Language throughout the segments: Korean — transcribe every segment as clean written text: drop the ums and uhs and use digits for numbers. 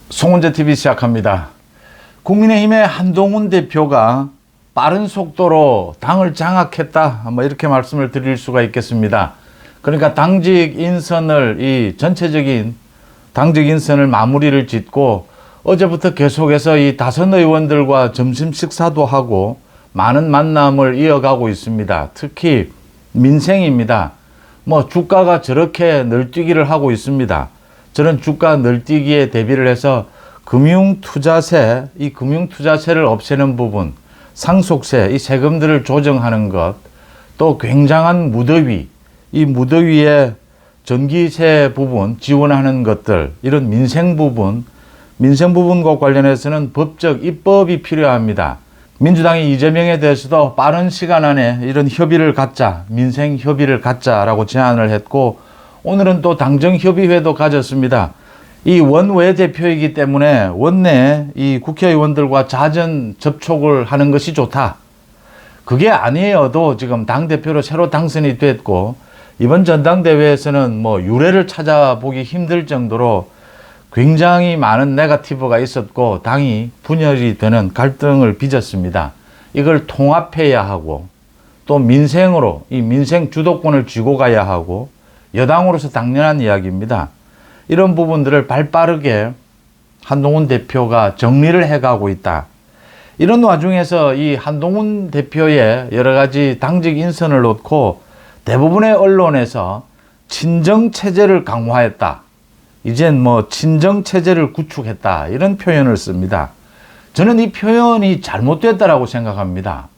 송은재TV 시작합니다. 국민의힘의 한동훈 대표가 빠른 속도로 당을 장악했다, 이렇게 말씀을 드릴 수가 있겠습니다. 그러니까 당직 인선을, 전체적인 당직 인선을 마무리를 짓고 어제부터 계속해서 이 다선 의원들과 점심 식사도 하고 많은 만남을 이어가고 있습니다. 특히 민생입니다. 주가가 저렇게 늘뛰기를 하고 있습니다. 저런 주가 늘뛰기에 대비를 해서 금융투자세, 이 금융투자세를 없애는 부분, 상속세, 이 세금들을 조정하는 것, 또 굉장한 무더위, 이 무더위에 전기세 부분 지원하는 것들, 이런 민생 부분과 관련해서는 법적 입법이 필요합니다. 민주당이 이재명에 대해서도 빠른 시간 안에 이런 협의를 갖자, 민생 협의를 갖자라고 제안을 했고, 오늘은 또 당정협의회도 가졌습니다. 이 원외 대표이기 때문에 원내 이 국회의원들과 자전 접촉을 하는 것이 좋다. 그게 아니어도 지금 당대표로 새로 당선이 됐고, 이번 전당대회에서는 유례를 찾아보기 힘들 정도로 굉장히 많은 네거티브가 있었고, 당이 분열이 되는 갈등을 빚었습니다. 이걸 통합해야 하고, 또 민생으로 이 민생 주도권을 쥐고 가야 하고, 여당으로서 당연한 이야기입니다. 이런 부분들을 발빠르게 한동훈 대표가 정리를 해가고 있다. 이런 와중에서 이 한동훈 대표의 여러 가지 당직 인선을 놓고 대부분의 언론에서 친정체제를 강화했다. 이젠 친정체제를 구축했다. 이런 표현을 씁니다. 저는 이 표현이 잘못됐다라고 생각합니다.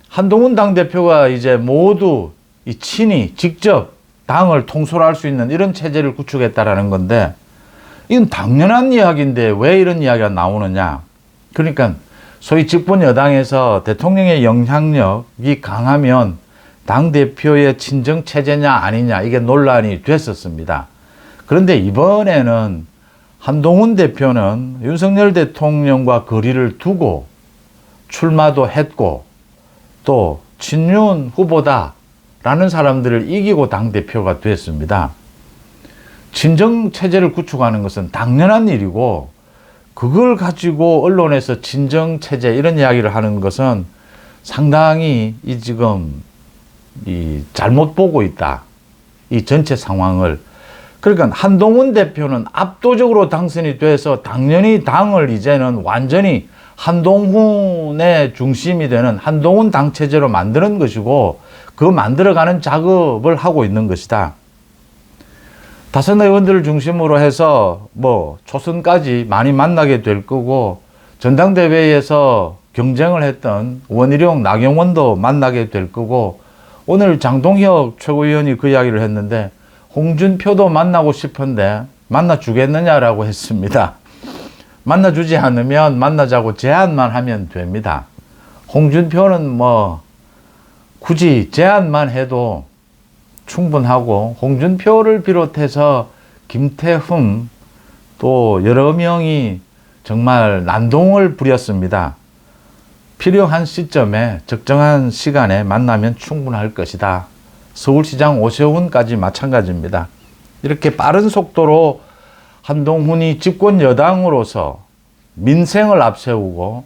한동훈 당대표가 이제 모두 이 친히 직접 당을 통솔할 수 있는 이런 체제를 구축했다라는 건데, 이건 당연한 이야기인데 왜 이런 이야기가 나오느냐. 그러니까 소위 집권 여당에서 대통령의 영향력이 강하면 당대표의 친정 체제냐 아니냐, 이게 논란이 됐었습니다. 그런데 이번에는 한동훈 대표는 윤석열 대통령과 거리를 두고 출마도 했고, 또 친윤 후보다 라는 사람들을 이기고 당대표가 됐습니다. 친정체제를 구축하는 것은 당연한 일이고, 그걸 가지고 언론에서 친정체제 이런 이야기를 하는 것은 상당히 지금 잘못 보고 있다. 이 전체 상황을. 그러니까 한동훈 대표는 압도적으로 당선이 돼서 당연히 당을 이제는 완전히 한동훈의 중심이 되는 한동훈 당체제로 만드는 것이고, 그 만들어가는 작업을 하고 있는 것이다. 다선 의원들을 중심으로 해서 초선까지 많이 만나게 될 거고, 전당대회에서 경쟁을 했던 원희룡, 나경원도 만나게 될 거고, 오늘 장동혁 최고위원이 그 이야기를 했는데 홍준표도 만나고 싶은데 만나주겠느냐라고 했습니다. 만나주지 않으면 만나자고 제안만 하면 됩니다. 홍준표는 굳이 제안만 해도 충분하고, 홍준표를 비롯해서 김태흠 또 여러 명이 정말 난동을 부렸습니다. 필요한 시점에 적정한 시간에 만나면 충분할 것이다. 서울시장 오세훈까지 마찬가지입니다. 이렇게 빠른 속도로 한동훈이 집권 여당으로서 민생을 앞세우고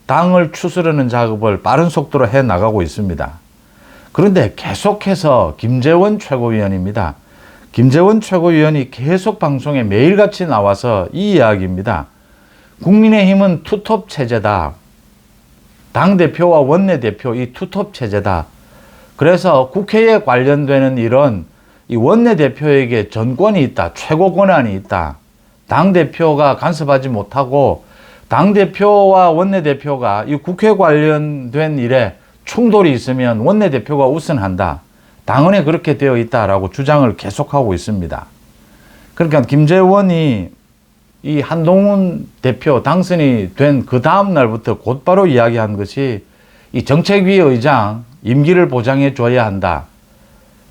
당을 추스르는 작업을 빠른 속도로 해 나가고 있습니다. 그런데 계속해서 김재원 최고위원입니다. 김재원 최고위원이 계속 방송에 매일같이 나와서 이 이야기입니다. 국민의힘은 투톱 체제다. 당대표와 원내대표 이 투톱 체제다. 그래서 국회에 관련되는 이런 이 원내대표에게 전권이 있다. 최고 권한이 있다. 당대표가 간섭하지 못하고 당대표와 원내대표가 이 국회 관련된 일에 충돌이 있으면 원내대표가 우선한다. 당헌에 그렇게 되어 있다라고 주장을 계속하고 있습니다. 그러니까 김재원이 이 한동훈 대표 당선이 된 그 다음 날부터 곧바로 이야기한 것이 이 정책위 의장 임기를 보장해 줘야 한다.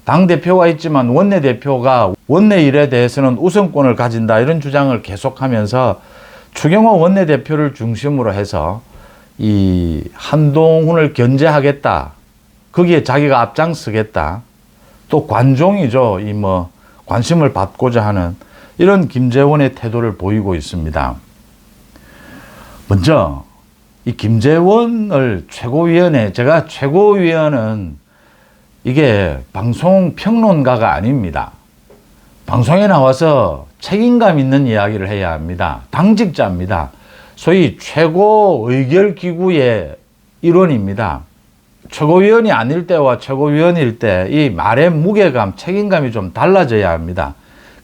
당대표가 있지만 원내대표가 원내 일에 대해서는 우선권을 가진다. 이런 주장을 계속하면서 추경호 원내대표를 중심으로 해서 이 한동훈을 견제하겠다. 거기에 자기가 앞장서겠다. 또 관종이죠. 관심을 받고자 하는 이런 김재원의 태도를 보이고 있습니다. 먼저 이 김재원을 최고위원회, 제가 최고위원은 이게 방송 평론가가 아닙니다. 방송에 나와서 책임감 있는 이야기를 해야 합니다. 당직자입니다. 소위 최고 의결 기구의 일원입니다. 최고위원이 아닐 때와 최고위원일 때 이 말의 무게감, 책임감이 좀 달라져야 합니다.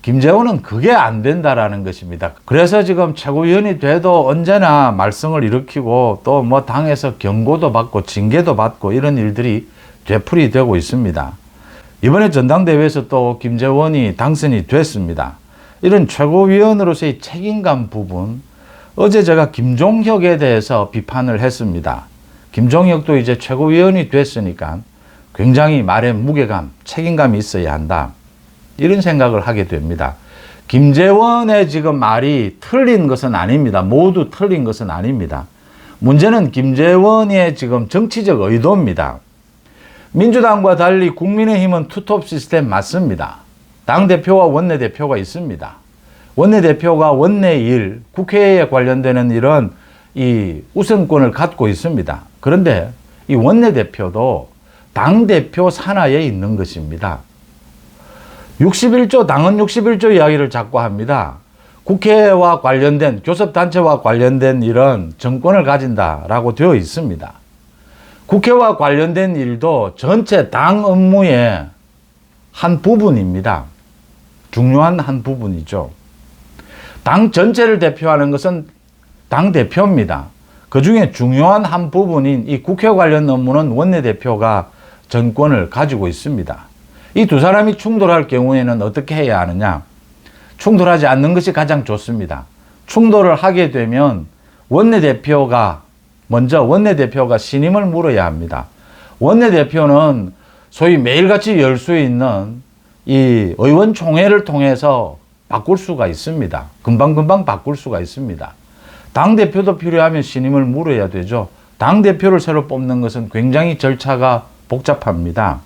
김재원은 그게 안 된다라는 것입니다. 그래서 지금 최고위원이 돼도 언제나 말썽을 일으키고 또 뭐 당에서 경고도 받고 징계도 받고 이런 일들이 되풀이되고 있습니다. 이번에 전당대회에서 또 김재원이 당선이 됐습니다. 이런 최고위원으로서의 책임감 부분, 어제 제가 김종혁에 대해서 비판을 했습니다. 김종혁도 이제 최고위원이 됐으니까 굉장히 말의 무게감, 책임감이 있어야 한다. 이런 생각을 하게 됩니다. 김재원의 지금 말이 틀린 것은 아닙니다. 모두 틀린 것은 아닙니다. 문제는 김재원의 지금 정치적 의도입니다. 민주당과 달리 국민의힘은 투톱 시스템 맞습니다. 당대표와 원내대표가 있습니다. 원내대표가 원내일, 국회에 관련되는 이런 이 우선권을 갖고 있습니다. 그런데 이 원내대표도 당대표 산하에 있는 것입니다. 61조, 당헌 61조 이야기를 자꾸 합니다. 국회와 관련된, 교섭단체와 관련된 이런 정권을 가진다라고 되어 있습니다. 국회와 관련된 일도 전체 당 업무의 한 부분입니다. 중요한 한 부분이죠. 당 전체를 대표하는 것은 당대표입니다. 그 중에 중요한 한 부분인 이 국회 관련 업무는 원내대표가 전권을 가지고 있습니다. 이 두 사람이 충돌할 경우에는 어떻게 해야 하느냐? 충돌하지 않는 것이 가장 좋습니다. 충돌을 하게 되면 원내대표가 신임을 물어야 합니다. 원내대표는 소위 매일같이 열 수 있는 이 의원총회를 통해서 바꿀 수가 있습니다. 금방금방 바꿀 수가 있습니다. 당대표도 필요하면 신임을 물어야 되죠. 당대표를 새로 뽑는 것은 굉장히 절차가 복잡합니다.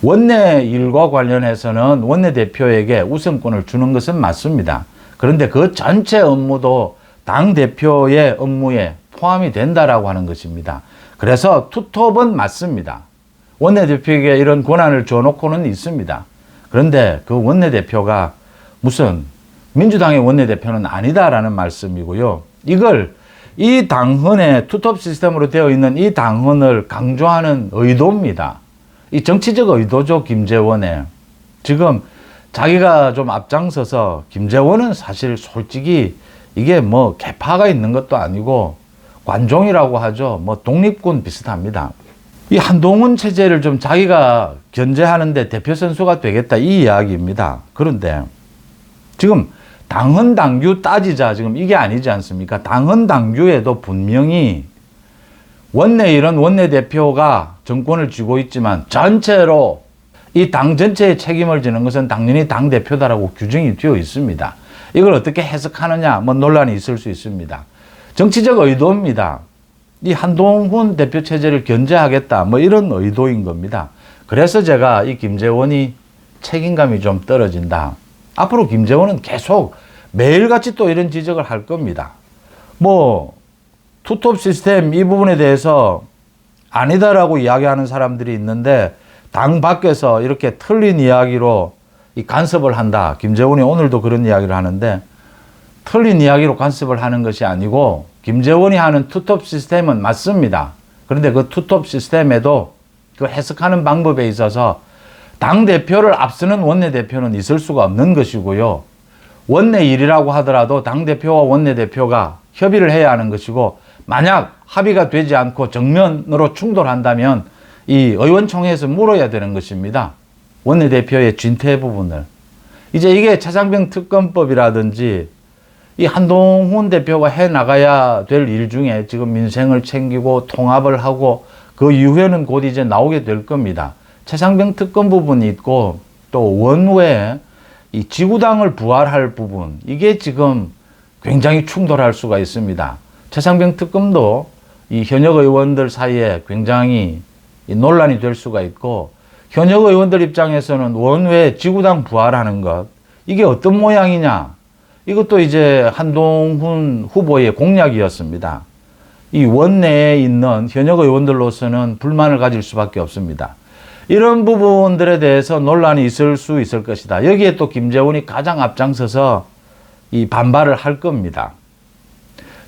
원내 일과 관련해서는 원내대표에게 우선권을 주는 것은 맞습니다. 그런데 그 전체 업무도 당대표의 업무에 포함이 된다라고 하는 것입니다. 그래서 투톱은 맞습니다. 원내대표에게 이런 권한을 줘놓고는 있습니다. 그런데 그 원내대표가 무슨 민주당의 원내대표는 아니다라는 말씀이고요. 이걸 이 당헌의 투톱 시스템으로 되어 있는 이 당헌을 강조하는 의도입니다. 이 정치적 의도죠, 김재원의. 지금 자기가 좀 앞장서서 김재원은 사실 솔직히 이게 뭐 개파가 있는 것도 아니고 관종이라고 하죠. 뭐 독립군 비슷합니다. 이 한동훈 체제를 좀 자기가 견제하는데 대표 선수가 되겠다 이 이야기입니다. 그런데 지금 당헌 당규 따지자 지금 이게 아니지 않습니까? 당헌 당규에도 분명히 원내일은 원내대표가 정권을 쥐고 있지만 전체로 이 당 전체의 책임을 지는 것은 당연히 당대표다라고 규정이 되어 있습니다. 이걸 어떻게 해석하느냐 뭐 논란이 있을 수 있습니다. 정치적 의도입니다. 이 한동훈 대표 체제를 견제하겠다 뭐 이런 의도인 겁니다. 그래서 제가 이 김재원이 책임감이 좀 떨어진다. 앞으로 김재원은 계속 매일같이 또 이런 지적을 할 겁니다. 뭐 투톱 시스템 이 부분에 대해서 아니다라고 이야기하는 사람들이 있는데 당 밖에서 이렇게 틀린 이야기로 이 간섭을 한다. 김재원이 오늘도 그런 이야기를 하는데 틀린 이야기로 간섭을 하는 것이 아니고 김재원이 하는 투톱 시스템은 맞습니다. 그런데 그 투톱 시스템에도 그 해석하는 방법에 있어서 당대표를 앞서는 원내대표는 있을 수가 없는 것이고요. 원내일이라고 하더라도 당대표와 원내대표가 협의를 해야 하는 것이고 만약 합의가 되지 않고 정면으로 충돌한다면 이 의원총회에서 물어야 되는 것입니다. 원내대표의 진퇴 부분을. 이제 이게 차상병 특검법이라든지 이 한동훈 대표가 해 나가야 될 일 중에 지금 민생을 챙기고 통합을 하고 그 이후에는 곧 이제 나오게 될 겁니다. 차상병 특검 부분이 있고 또 원외에 이 지구당을 부활할 부분 이게 지금 굉장히 충돌할 수가 있습니다. 차상병 특검도 이 현역 의원들 사이에 굉장히 논란이 될 수가 있고 현역 의원들 입장에서는 원외 지구당 부활하는 것 이게 어떤 모양이냐 이것도 이제 한동훈 후보의 공약이었습니다. 이 원내에 있는 현역 의원들로서는 불만을 가질 수밖에 없습니다. 이런 부분들에 대해서 논란이 있을 수 있을 것이다. 여기에 또 김재원이 가장 앞장서서 이 반발을 할 겁니다.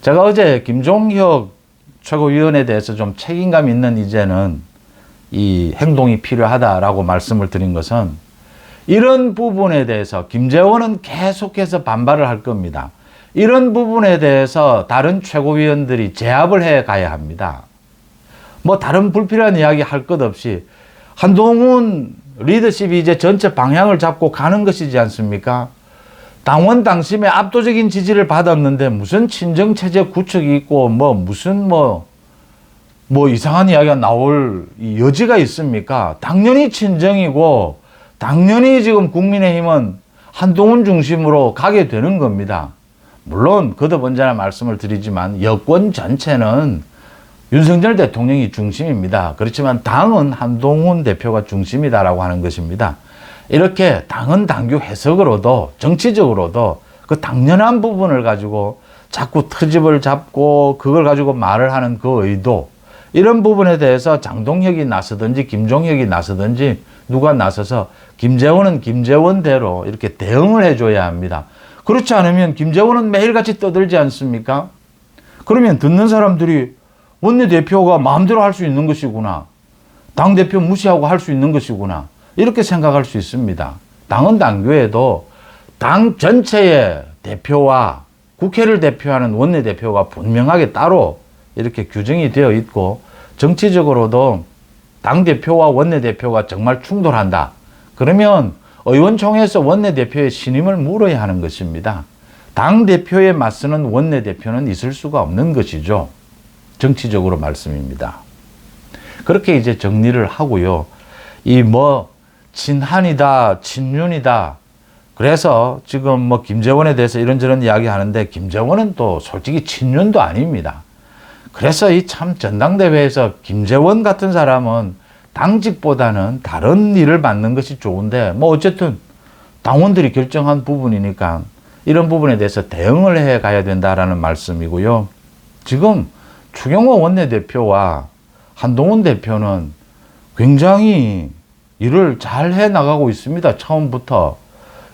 제가 어제 김종혁 최고위원에 대해서 좀 책임감 있는 이제는 이 행동이 필요하다라고 말씀을 드린 것은 이런 부분에 대해서 김재원은 계속해서 반발을 할 겁니다. 이런 부분에 대해서 다른 최고위원들이 제압을 해 가야 합니다. 뭐 다른 불필요한 이야기 할 것 없이 한동훈 리더십이 이제 전체 방향을 잡고 가는 것이지 않습니까? 당원 당심에 압도적인 지지를 받았는데 무슨 친정체제 구축이 있고 무슨 이상한 이야기가 나올 여지가 있습니까? 당연히 친정이고 당연히 지금 국민의힘은 한동훈 중심으로 가게 되는 겁니다. 물론 거듭 언제나 말씀을 드리지만 여권 전체는 윤석열 대통령이 중심입니다. 그렇지만 당은 한동훈 대표가 중심이다라고 하는 것입니다. 이렇게 당은 당규 해석으로도 정치적으로도 그 당연한 부분을 가지고 자꾸 트집을 잡고 그걸 가지고 말을 하는 그 의도, 이런 부분에 대해서 장동혁이 나서든지 김종혁이 나서든지 누가 나서서 김재원은 김재원대로 이렇게 대응을 해줘야 합니다. 그렇지 않으면 김재원은 매일같이 떠들지 않습니까? 그러면 듣는 사람들이 원내대표가 마음대로 할 수 있는 것이구나, 당대표 무시하고 할 수 있는 것이구나, 이렇게 생각할 수 있습니다. 당은 당규에도 당 전체의 대표와 국회를 대표하는 원내대표가 분명하게 따로 이렇게 규정이 되어 있고, 정치적으로도 당대표와 원내대표가 정말 충돌한다. 그러면 의원총회에서 원내대표의 신임을 물어야 하는 것입니다. 당대표에 맞서는 원내대표는 있을 수가 없는 것이죠. 정치적으로 말씀입니다. 그렇게 이제 정리를 하고요. 친한이다, 친윤이다. 그래서 지금 김재원에 대해서 이런저런 이야기 하는데, 김재원은 또 솔직히 친윤도 아닙니다. 그래서 이 참 전당대회에서 김재원 같은 사람은 당직보다는 다른 일을 맡는 것이 좋은데, 어쨌든 당원들이 결정한 부분이니까 이런 부분에 대해서 대응을 해 가야 된다라는 말씀이고요. 지금 추경호 원내대표와 한동훈 대표는 굉장히 일을 잘 해 나가고 있습니다. 처음부터.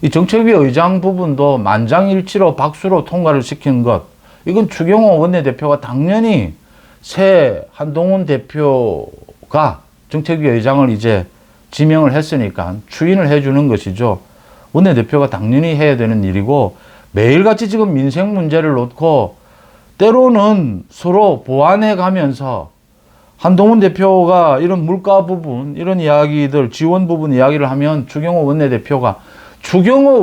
이 정책위 의장 부분도 만장일치로 박수로 통과를 시킨 것, 이건 추경호 원내대표가 당연히 새 한동훈 대표가 정책위 의장을 이제 지명을 했으니까 추인을 해주는 것이죠. 원내대표가 당연히 해야 되는 일이고, 매일같이 지금 민생 문제를 놓고 때로는 서로 보완해 가면서 한동훈 대표가 이런 물가 부분, 이런 이야기들, 지원 부분 이야기를 하면 추경호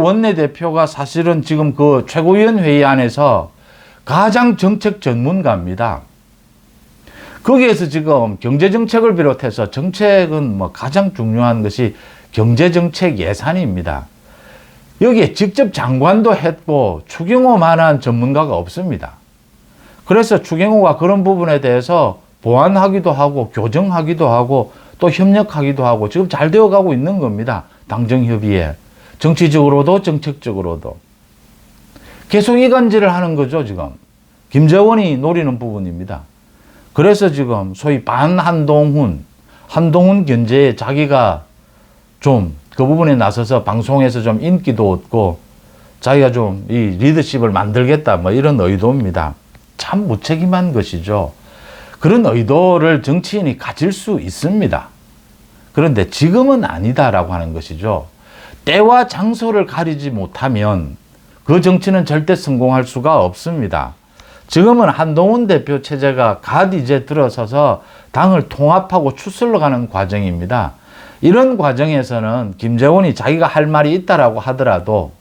원내대표가 사실은 지금 그 최고위원 회의 안에서 가장 정책 전문가입니다. 거기에서 지금 경제정책을 비롯해서 정책은 가장 중요한 것이 경제정책 예산입니다. 여기에 직접 장관도 했고 추경호만한 전문가가 없습니다. 그래서 추경호가 그런 부분에 대해서 보완하기도 하고 교정하기도 하고 또 협력하기도 하고 지금 잘 되어가고 있는 겁니다. 당정협의회. 정치적으로도 정책적으로도. 계속 이간질을 하는 거죠, 지금. 김재원이 노리는 부분입니다. 그래서 지금 소위 한동훈 견제에 자기가 좀 그 부분에 나서서 방송에서 좀 인기도 얻고 자기가 좀 이 리더십을 만들겠다, 이런 의도입니다. 참 무책임한 것이죠. 그런 의도를 정치인이 가질 수 있습니다. 그런데 지금은 아니다라고 하는 것이죠. 때와 장소를 가리지 못하면 그 정치는 절대 성공할 수가 없습니다. 지금은 한동훈 대표 체제가 갓 이제 들어서서 당을 통합하고 추슬러 가는 과정입니다. 이런 과정에서는 김재원이 자기가 할 말이 있다라고 하더라도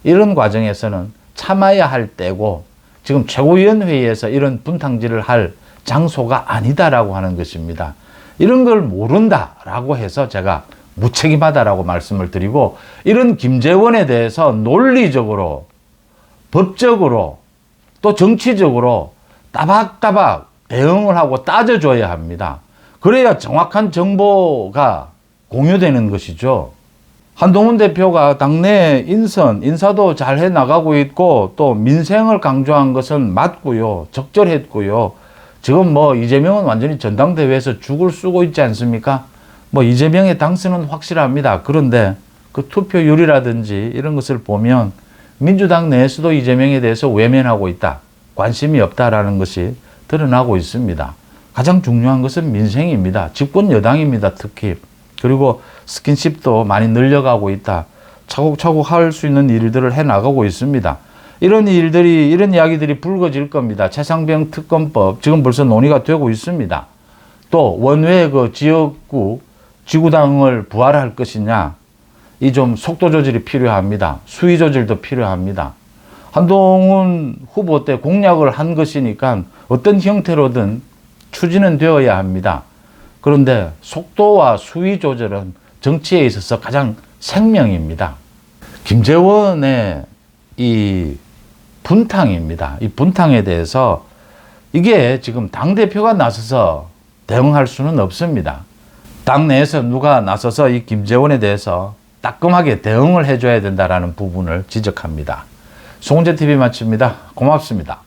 이런 과정에서는 참아야 할 때고, 지금 최고위원회의에서 이런 분탕질을 할 장소가 아니다라고 하는 것입니다. 이런 걸 모른다라고 해서 제가 무책임하다라고 말씀을 드리고, 이런 김재원에 대해서 논리적으로, 법적으로, 또 정치적으로 따박따박 대응을 하고 따져줘야 합니다. 그래야 정확한 정보가 공유되는 것이죠. 한동훈 대표가 당내 인사도 잘 해나가고 있고 또 민생을 강조한 것은 맞고요. 적절했고요. 지금 뭐 이재명은 완전히 전당대회에서 죽을 쓰고 있지 않습니까? 뭐 이재명의 당선은 확실합니다. 그런데 그 투표율이라든지 이런 것을 보면 민주당 내에서도 이재명에 대해서 외면하고 있다. 관심이 없다라는 것이 드러나고 있습니다. 가장 중요한 것은 민생입니다. 집권 여당입니다. 특히. 그리고 스킨십도 많이 늘려가고 있다. 차곡차곡 할 수 있는 일들을 해나가고 있습니다. 이런 이야기들이 불거질 겁니다. 최상병 특검법 지금 벌써 논의가 되고 있습니다. 또 원외 그 지역구 지구당을 부활할 것이냐, 이 좀 속도 조절이 필요합니다. 수위 조절도 필요합니다. 한동훈 후보 때 공약을 한 것이니까 어떤 형태로든 추진은 되어야 합니다. 그런데 속도와 수위 조절은 정치에 있어서 가장 생명입니다. 김재원의 이 분탕입니다. 이 분탕에 대해서 이게 지금 당대표가 나서서 대응할 수는 없습니다. 당내에서 누가 나서서 이 김재원에 대해서 따끔하게 대응을 해줘야 된다는 부분을 지적합니다. 송은재TV 마칩니다. 고맙습니다.